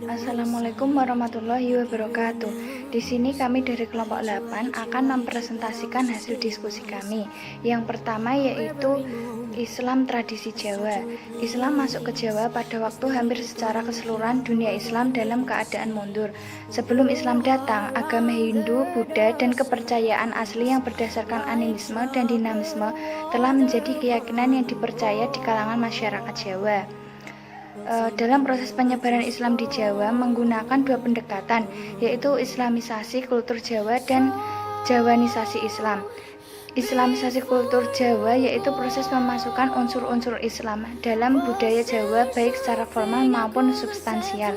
Assalamualaikum warahmatullahi wabarakatuh. Di sini kami dari kelompok 8 akan mempresentasikan hasil diskusi kami. Yang pertama yaitu Islam tradisi Jawa. Islam masuk ke Jawa pada waktu hampir secara keseluruhan dunia Islam dalam keadaan mundur. Sebelum Islam datang, agama Hindu, Buddha, dan kepercayaan asli yang berdasarkan animisme dan dinamisme telah menjadi keyakinan yang dipercaya di kalangan masyarakat Jawa. Dalam proses penyebaran Islam di Jawa menggunakan dua pendekatan, yaitu Islamisasi kultur Jawa dan Jawanisasi Islam. Islamisasi kultur Jawa yaitu proses memasukkan unsur-unsur Islam dalam budaya Jawa baik secara formal maupun substansial.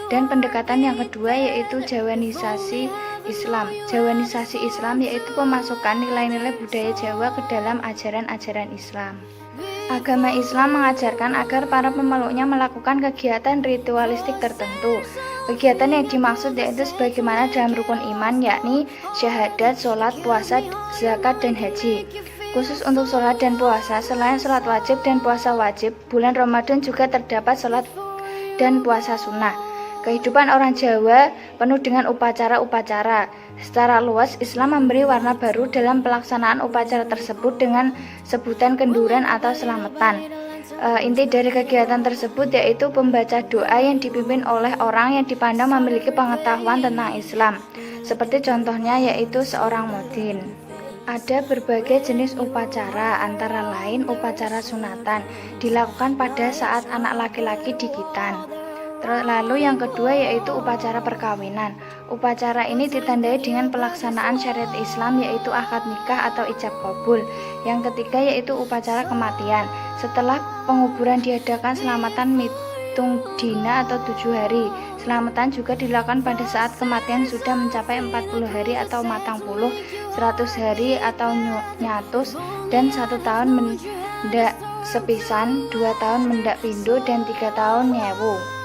Dan pendekatan yang kedua yaitu Jawanisasi Islam. Jawanisasi Islam yaitu pemasukan nilai-nilai budaya Jawa ke dalam ajaran-ajaran Islam. Agama Islam mengajarkan agar para pemeluknya melakukan kegiatan ritualistik tertentu. Kegiatan yang dimaksud yaitu sebagaimana dalam rukun iman, yakni syahadat, sholat, puasa, zakat, dan haji. Khusus untuk sholat dan puasa, selain sholat wajib dan puasa wajib, bulan Ramadan juga terdapat sholat dan puasa sunnah. Kehidupan orang Jawa penuh dengan upacara-upacara. Secara luas, Islam memberi warna baru dalam pelaksanaan upacara tersebut dengan sebutan kenduran atau selamatan. Inti dari kegiatan tersebut yaitu pembaca doa yang dipimpin oleh orang yang dipandang memiliki pengetahuan tentang Islam. Seperti contohnya yaitu seorang mudin. Ada berbagai jenis upacara, antara lain upacara sunatan, dilakukan pada saat anak laki-laki digitan. Lalu yang kedua yaitu upacara perkawinan. Upacara ini ditandai dengan pelaksanaan syariat Islam yaitu akad nikah atau ijab kabul. Yang ketiga yaitu upacara kematian. Setelah penguburan diadakan selamatan mitung dina atau 7 hari. Selamatan juga dilakukan pada saat kematian sudah mencapai 40 hari atau matang puluh, 100 hari atau nyatus, dan 1 tahun mendak sepisan, 2 tahun mendak pindo, dan 3 tahun nyewu.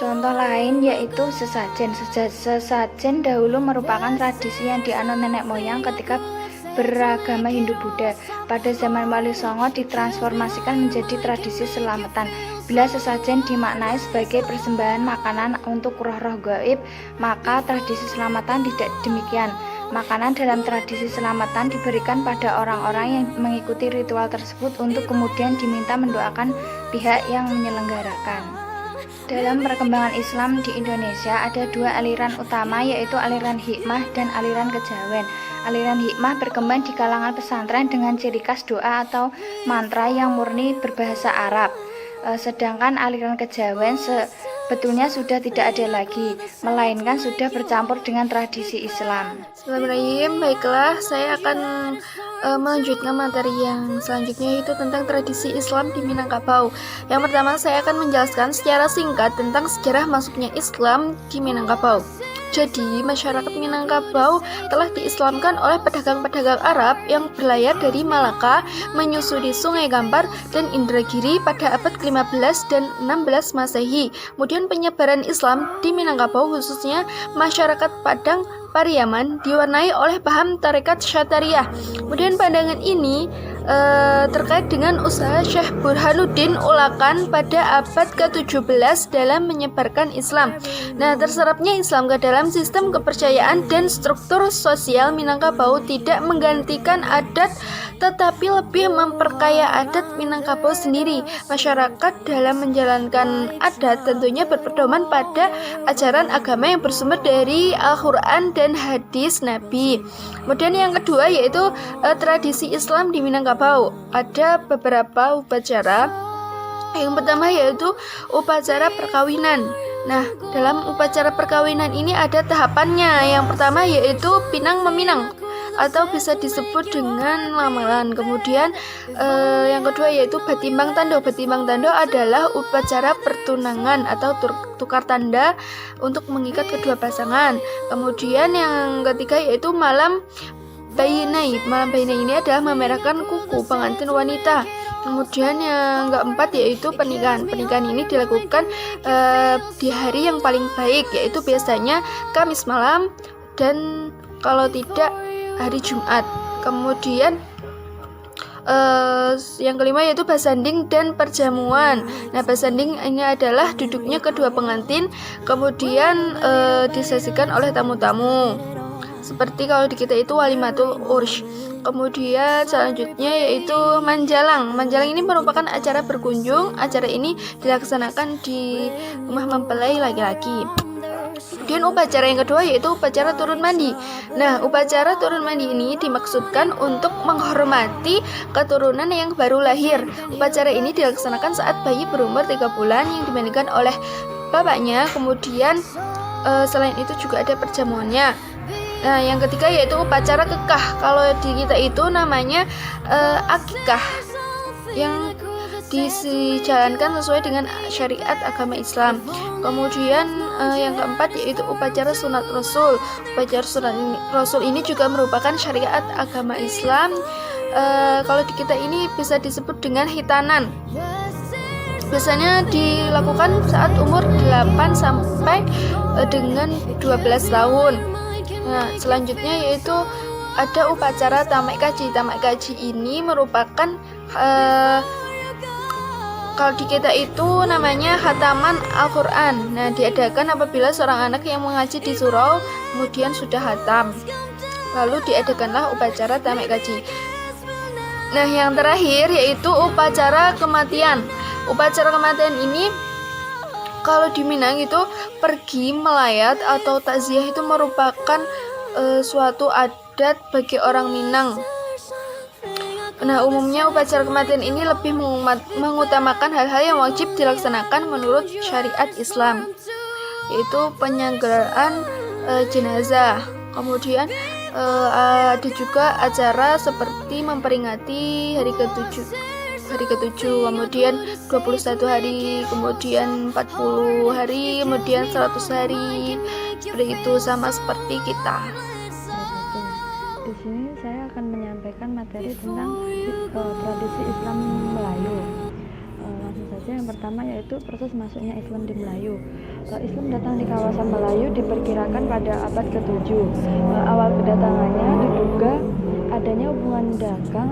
Contoh lain yaitu sesajen. Sesajen dahulu merupakan tradisi yang dianut nenek moyang ketika beragama Hindu-Buddha. Pada zaman Wali Songo ditransformasikan menjadi tradisi selamatan. Bila sesajen dimaknai sebagai persembahan makanan untuk roh-roh gaib, maka tradisi selamatan tidak demikian. Makanan dalam tradisi selamatan diberikan pada orang-orang yang mengikuti ritual tersebut untuk kemudian diminta mendoakan pihak yang menyelenggarakan. Dalam perkembangan Islam di Indonesia ada dua aliran utama yaitu aliran hikmah dan aliran kejawen. Aliran hikmah berkembang di kalangan pesantren dengan ciri khas doa atau mantra yang murni berbahasa Arab. Sedangkan aliran kejawen sebetulnya sudah tidak ada lagi, melainkan sudah bercampur dengan tradisi Islam. Bismillahirrahmanirrahim. Baiklah, saya akan melanjutkan materi yang selanjutnya yaitu tentang tradisi Islam di Minangkabau. Yang pertama saya akan menjelaskan secara singkat tentang sejarah masuknya Islam di Minangkabau. Jadi, masyarakat Minangkabau telah diislamkan oleh pedagang-pedagang Arab yang berlayar dari Malaka menyusuri Sungai Gampar dan Indragiri pada abad ke-15 dan 16 Masehi. Kemudian penyebaran Islam di Minangkabau khususnya masyarakat Padang Pariaman diwarnai oleh paham tarekat Syatariah. Kemudian pandangan ini terkait dengan usaha Syekh Burhanuddin Ulakan pada abad ke-17 dalam menyebarkan Islam. Nah, terserapnya Islam ke dalam sistem kepercayaan dan struktur sosial Minangkabau tidak menggantikan adat tetapi lebih memperkaya adat Minangkabau sendiri. Masyarakat dalam menjalankan adat tentunya berpedoman pada ajaran agama yang bersumber dari Al-Quran dan hadis Nabi. Kemudian yang kedua yaitu tradisi Islam di Minangkabau. Ada beberapa upacara. Yang pertama yaitu upacara perkawinan. Nah, dalam upacara perkawinan ini ada tahapannya. Yang pertama yaitu pinang meminang atau bisa disebut dengan lamaran. Kemudian yang kedua yaitu batimbang tando. Batimbang tando adalah upacara pertunangan atau tukar tanda untuk mengikat kedua pasangan. Kemudian yang ketiga yaitu malam bayinai. Malam bayinai ini adalah memerahkan kuku pengantin wanita. Kemudian yang keempat yaitu pernikahan. Pernikahan ini dilakukan di hari yang paling baik, yaitu biasanya Kamis malam dan kalau tidak hari Jumat. Kemudian Yang kelima yaitu basanding dan perjamuan. Nah, basanding ini adalah duduknya kedua pengantin, kemudian disaksikan oleh tamu-tamu. Seperti kalau di kita itu walimatul ursh. Kemudian selanjutnya yaitu manjalang. Manjalang ini merupakan acara berkunjung. Acara ini dilaksanakan di rumah mempelai laki-laki. Kemudian upacara yang kedua yaitu upacara turun mandi. Nah, upacara turun mandi ini dimaksudkan untuk menghormati keturunan yang baru lahir. Upacara ini dilaksanakan saat bayi berumur 3 bulan yang dimandikan oleh bapaknya. Kemudian selain itu juga ada perjamuannya. Nah, yang ketiga yaitu upacara kekah. Kalau di kita itu namanya akikah, yang dijalankan sesuai dengan syariat agama Islam. Kemudian yang keempat yaitu upacara sunat Rasul. Upacara sunat Rasul ini juga merupakan syariat agama Islam. Kalau di kita ini bisa disebut dengan hitanan. Biasanya dilakukan saat umur 8 sampai dengan 12 tahun. Nah, selanjutnya yaitu ada upacara tamak kaji. Tamak kaji ini merupakan kalau di kita itu namanya khataman Al-Quran. Nah, diadakan apabila seorang anak yang mengaji di surau kemudian sudah khatam. Lalu diadakanlah upacara tamak kaji. Nah, yang terakhir yaitu upacara kematian. Upacara kematian ini kalau di Minang itu pergi melayat atau takziah itu merupakan suatu adat bagi orang Minang. Nah, umumnya upacara kematian ini lebih mengutamakan hal-hal yang wajib dilaksanakan menurut syariat Islam, yaitu penyelenggaraan jenazah. Kemudian ada juga acara seperti memperingati hari ke-7, kemudian 21 hari, kemudian 40 hari, kemudian 100 hari. Seperti itu, sama seperti kita. Di sini saya akan menyampaikan materi tentang tradisi Islam Melayu. Langsung saja, yang pertama yaitu proses masuknya Islam di Melayu. Islam datang di kawasan Melayu diperkirakan pada abad ke-7. Awal kedatangannya diduga adanya hubungan dagang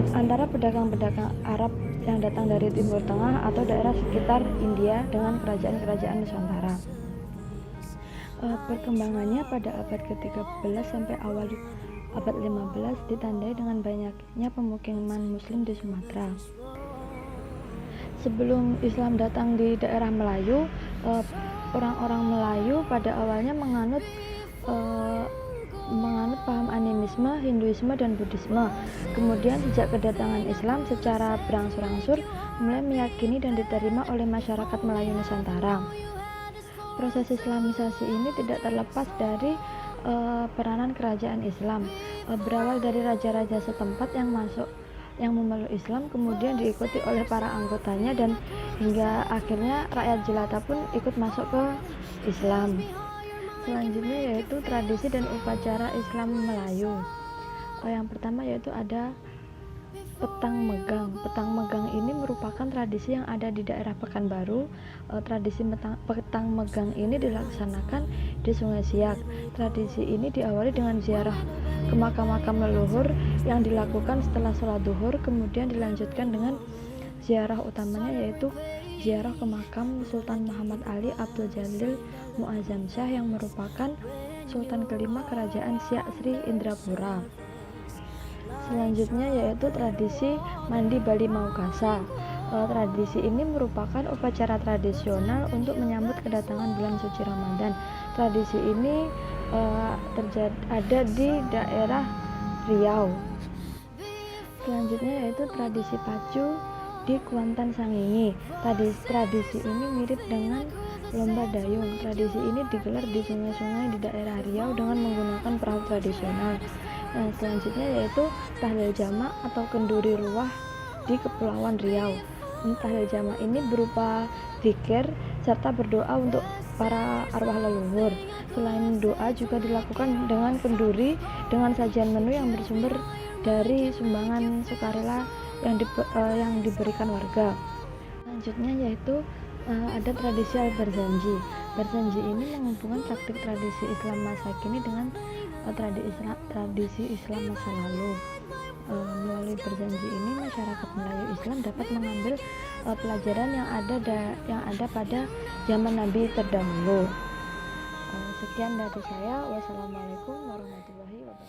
antara pedagang-pedagang Arab yang datang dari Timur Tengah atau daerah sekitar India dengan kerajaan-kerajaan Nusantara. Perkembangannya pada abad ke-13 sampai awal abad 15 ditandai dengan banyaknya pemukiman Muslim di Sumatera. Sebelum Islam datang di daerah Melayu, orang-orang Melayu pada awalnya menganut paham animisme, Hinduisme, dan Buddhisme. Kemudian sejak kedatangan Islam secara berangsur-angsur mulai meyakini dan diterima oleh masyarakat Melayu Nusantara. Proses Islamisasi ini tidak terlepas dari peranan kerajaan Islam. Berawal dari raja-raja setempat yang memeluk Islam, kemudian diikuti oleh para anggotanya, dan hingga akhirnya rakyat jelata pun ikut masuk ke Islam. Selanjutnya yaitu tradisi dan upacara Islam Melayu. Yang pertama yaitu ada petang megang. Petang megang ini merupakan tradisi yang ada di daerah Pekanbaru. Tradisi petang megang ini dilaksanakan di Sungai Siak. Tradisi ini diawali dengan ziarah ke makam-makam leluhur yang dilakukan setelah sholat duhur, kemudian dilanjutkan dengan ziarah utamanya yaitu ziarah ke makam Sultan Muhammad Ali Abdul Jalil Muazzam Shah yang merupakan Sultan kelima Kerajaan Siak Sri Indrapura. Selanjutnya yaitu tradisi mandi Bali Maukasa. Tradisi ini merupakan upacara tradisional untuk menyambut kedatangan bulan suci Ramadan. Tradisi ini ada di daerah Riau. Selanjutnya yaitu tradisi pacu di Kuantan Sangihe. Tradisi ini mirip dengan lomba dayung. Tradisi ini digelar di sungai-sungai di daerah Riau dengan menggunakan perahu tradisional. Selanjutnya yaitu tahlil jamak atau kenduri ruah di Kepulauan Riau. Tahlil jamak ini berupa zikir serta berdoa untuk para arwah leluhur. Selain doa juga dilakukan dengan kenduri dengan sajian menu yang bersumber dari sumbangan sukarela yang diberikan warga. Selanjutnya yaitu ada tradisi al-barzanji. Barzanji ini menghubungkan praktik tradisi Islam masa kini dengan tradisi Islam masa lalu. Melalui perjanji ini masyarakat Melayu Islam dapat mengambil pelajaran yang ada pada zaman Nabi terdahulu. Sekian dari saya. Wassalamualaikum warahmatullahi wabarakatuh.